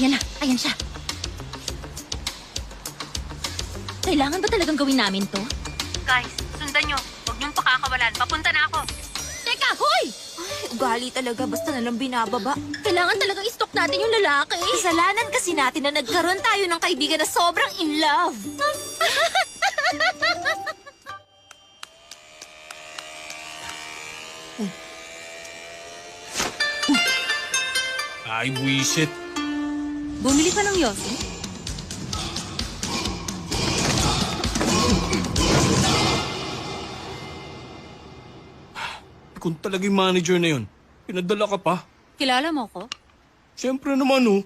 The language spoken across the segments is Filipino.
Ayan na, ayan siya. Kailangan ba talagang gawin namin to? Guys, sundan nyo. Huwag niyong pakakawalan. Papunta na ako. Teka, hoy! Ay, ugali talaga, basta nalang binababa. Kailangan talagang i-stalk natin yung lalaki. Kasalanan kasi natin na nagkaroon tayo ng kaibigan na sobrang in love. Ay, buwisit. Bumili ka ng yosi? Kung talagang manager na yun, pinadala ka pa. Kilala mo ko? Siyempre naman, oh.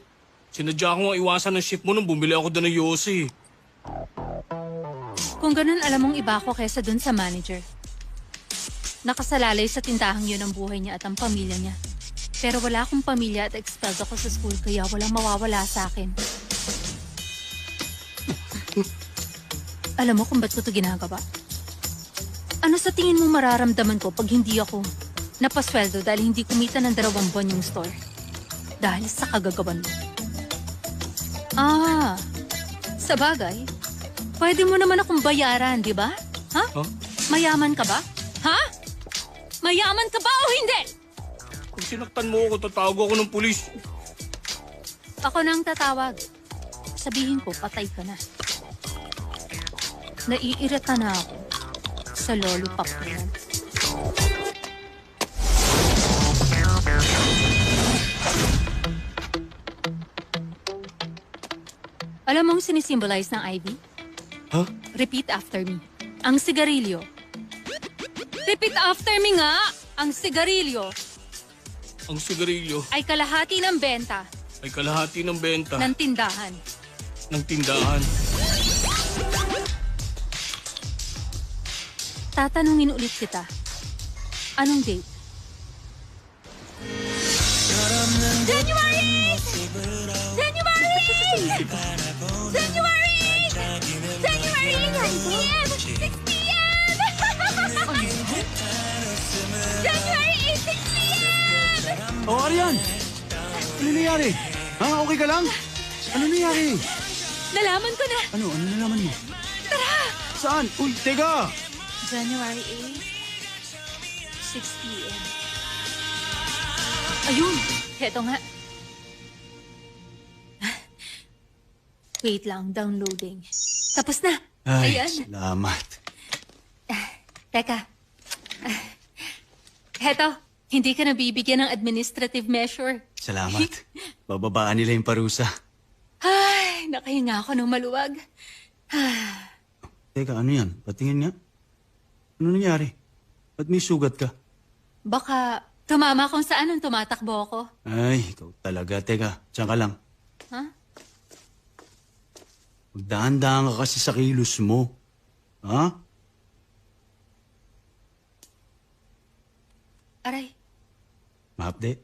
Sinadya ko nga iwasan ng ship mo nung bumili ako doon ng Yossi. Kung ganun, alam mong iba ako kesa dun sa manager. Nakasalalay sa tindahang yun ang buhay niya at ang pamilya niya. Pero wala akong pamilya at expelled ako sa school kaya walang mawawala sa akin. Alam mo kung ba't ko ito ginagawa? Ano sa tingin mo mararamdaman ko pag hindi ako napasweldo dahil hindi kumita ng 2 buwan yung store? Dahil sa kagagawan mo. Sa bagay, pwede mo naman akong bayaran, di ba? Ha? Huh? Mayaman ka ba? Ha? Mayaman ka ba o hindi? Kung sinaktan mo ako, tatawag ako ng pulis. Ako nang tatawag. Sabihin ko, patay ka na. Naiirita na ako sa lollipop na yan. Alam mong sinisimbolize ng ivy? Ha? Repeat after me. Ang sigarilyo. Repeat after me nga! Ang sigarilyo Ang sigarilyo ay kalahati ng benta ay kalahati ng benta ng tindahan. ng tindahan. Tatanungin ulit kita. Anong date? January! January! January! January! 9 p.m. 6 p.m. January 8, 6 p.m. Oh, Arian! Ano nangyari? Ha? Okay ka lang? Ano nangyari? Nalaman ko na! Ano nalaman mo? Tara! Saan? Uy, teka! January 8, 6 p.m. Ayun! Heto nga. Wait lang, downloading. Tapos na! Ay, Ayan. salamat. Teka. Heto, hindi ka nabibigyan ng administrative measure. Salamat. Bababaan nila yung parusa. Ay, nakahinga ako ng maluwag. Teka, ano yan? Patingin nga. Ano nangyari? Ba't may sugat ka? Baka tumama kung saan nung tumatakbo ako. Ay, ikaw talaga. Teka, diyan ka lang. Ha? Magdahan-dahan ka kasi sa kilos mo. Ha? Aray, Mahapde?